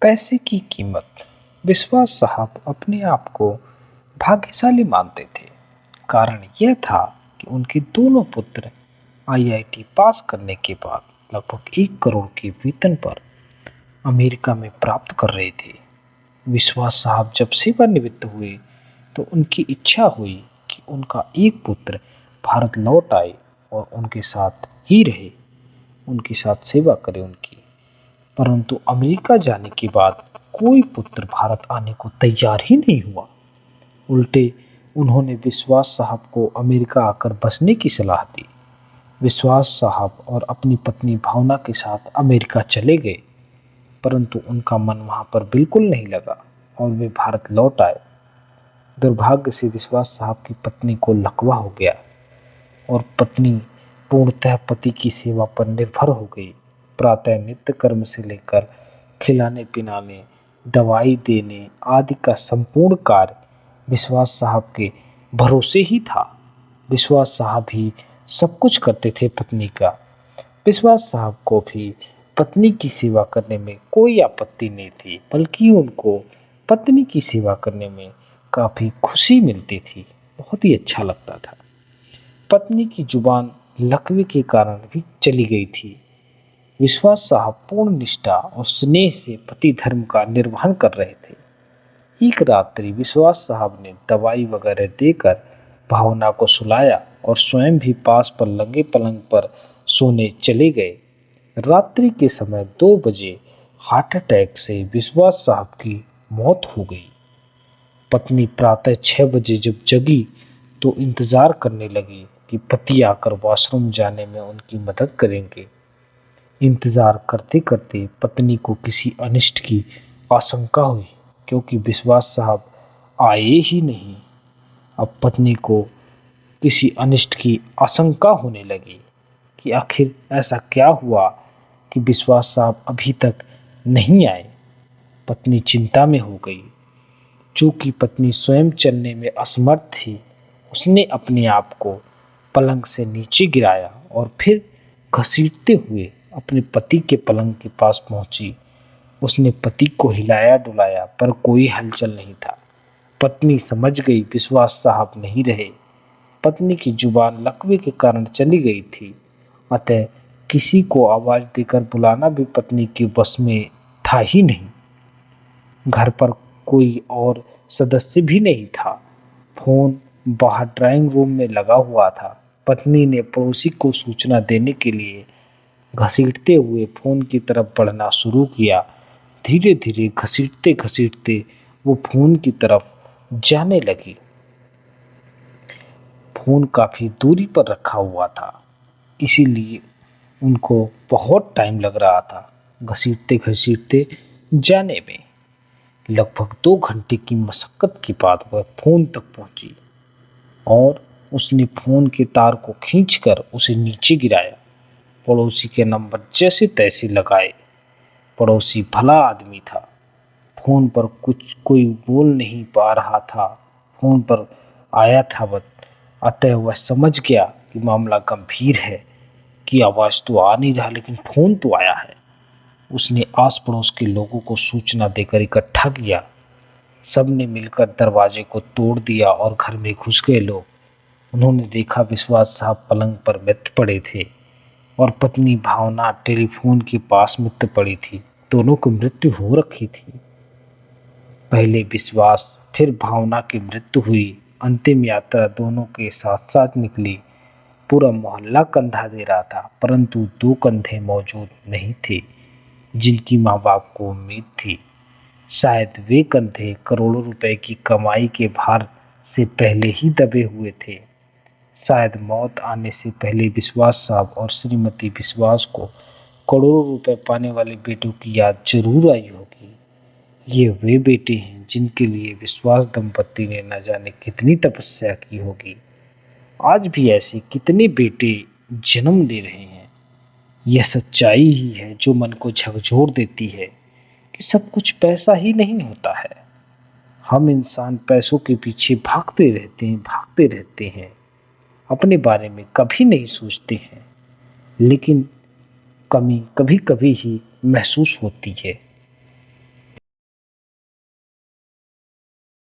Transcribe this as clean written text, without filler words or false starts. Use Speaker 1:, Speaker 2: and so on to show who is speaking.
Speaker 1: पैसे की कीमत। विश्वास साहब अपने आप को भाग्यशाली मानते थे। कारण यह था कि उनके दोनों पुत्र आईआईटी पास करने के बाद लगभग 1 करोड़ के वेतन पर अमेरिका में प्राप्त कर रहे थे। विश्वास साहब जब सेवानिवृत्त हुए तो उनकी इच्छा हुई कि उनका एक पुत्र भारत लौट आए और उनके साथ ही रहे, उनके साथ सेवा करे उनकी। परंतु अमेरिका जाने के बाद कोई पुत्र भारत आने को तैयार ही नहीं हुआ। उल्टे उन्होंने विश्वास साहब को अमेरिका आकर बसने की सलाह दी। विश्वास साहब और अपनी पत्नी भावना के साथ अमेरिका चले गए, परंतु उनका मन वहां पर बिल्कुल नहीं लगा और वे भारत लौट आए। दुर्भाग्य से विश्वास साहब की पत्नी को लकवा हो गया और पत्नी पूर्णतः पति की सेवा पर निर्भर हो गई। प्रातः नित्य कर्म से लेकर खिलाने पिलाने, दवाई देने आदि का संपूर्ण कार्य विश्वास साहब के भरोसे ही था। विश्वास साहब ही सब कुछ करते थे पत्नी का। विश्वास साहब को भी पत्नी की सेवा करने में कोई आपत्ति नहीं थी, बल्कि उनको पत्नी की सेवा करने में काफी खुशी मिलती थी, बहुत ही अच्छा लगता था। पत्नी की जुबान लकवे के कारण भी चली गई थी। विश्वास साहब पूर्ण निष्ठा और स्नेह से पति धर्म का निर्वहन कर रहे थे। एक रात्रि विश्वास साहब ने दवाई वगैरह देकर भावना को सुलाया और स्वयं भी पास पर लगे पलंग पर सोने चले गए। रात्रि के समय 2 बजे हार्ट अटैक से विश्वास साहब की मौत हो गई। पत्नी प्रातः 6 बजे जब जगी तो इंतजार करने लगी कि पति आकर वॉशरूम जाने में उनकी मदद करेंगे। इंतजार करते करते पत्नी को किसी अनिष्ट की आशंका हुई, क्योंकि विश्वास साहब आए ही नहीं। अब पत्नी को किसी अनिष्ट की आशंका होने लगी कि आखिर ऐसा क्या हुआ कि विश्वास साहब अभी तक नहीं आए। पत्नी चिंता में हो गई। चूंकि पत्नी स्वयं चलने में असमर्थ थी, उसने अपने आप को पलंग से नीचे गिराया और फिर घसीटते हुए अपने पति के पलंग के पास पहुंची। उसने पति को हिलाया डुलाया पर कोई हलचल नहीं था। पत्नी समझ गई विश्वास साहब नहीं रहे। पत्नी की जुबान लकवे के कारण चली गई थी, अतः किसी को आवाज देकर बुलाना भी पत्नी के बस में था ही नहीं। घर पर कोई और सदस्य भी नहीं था। फोन बाहर ड्राइंग रूम में लगा हुआ था। पत्नी ने पड़ोसी को सूचना देने के लिए घसीटते हुए फोन की तरफ बढ़ना शुरू किया। धीरे धीरे घसीटते घसीटते वो फोन की तरफ जाने लगी। फोन काफी दूरी पर रखा हुआ था, इसीलिए उनको बहुत टाइम लग रहा था घसीटते घसीटते जाने में। लगभग 2 घंटे की मशक्कत के बाद वह फोन तक पहुंची और उसने फोन के तार को खींचकर उसे नीचे गिराया। पड़ोसी के नंबर जैसे तैसे लगाए। पड़ोसी भला आदमी था। फोन पर कुछ कोई बोल नहीं पा रहा था। फोन पर आया था वह, अतः वह समझ गया कि मामला गंभीर है, कि आवाज तो आ नहीं रहा लेकिन फोन तो आया है। उसने आस पड़ोस के लोगों को सूचना देकर इकट्ठा किया। सबने मिलकर दरवाजे को तोड़ दिया और घर में घुस गए लोग। उन्होंने देखा विश्वास साहब पलंग पर मृत पड़े थे और पत्नी भावना टेलीफोन के पास मृत पड़ी थी। दोनों की मृत्यु हो रखी थी। पहले विश्वास फिर भावना की मृत्यु हुई। अंतिम यात्रा दोनों के साथ साथ निकली। पूरा मोहल्ला कंधा दे रहा था, परंतु 2 कंधे मौजूद नहीं थे जिनकी माँ बाप को उम्मीद थी। शायद वे कंधे करोड़ों रुपए की कमाई के भार से पहले ही दबे हुए थे। शायद मौत आने से पहले विश्वास साहब और श्रीमती विश्वास को करोड़ों रुपए पाने वाले बेटों की याद जरूर आई होगी। ये वे बेटे हैं जिनके लिए विश्वास दंपति ने न जाने कितनी तपस्या की होगी। आज भी ऐसे कितने बेटे जन्म ले रहे हैं। यह सच्चाई ही है जो मन को झकझोर देती है कि सब कुछ पैसा ही नहीं होता है। हम इंसान पैसों के पीछे भागते रहते हैं, अपने बारे में कभी नहीं सोचते हैं। लेकिन कमी कभी कभी ही महसूस होती है।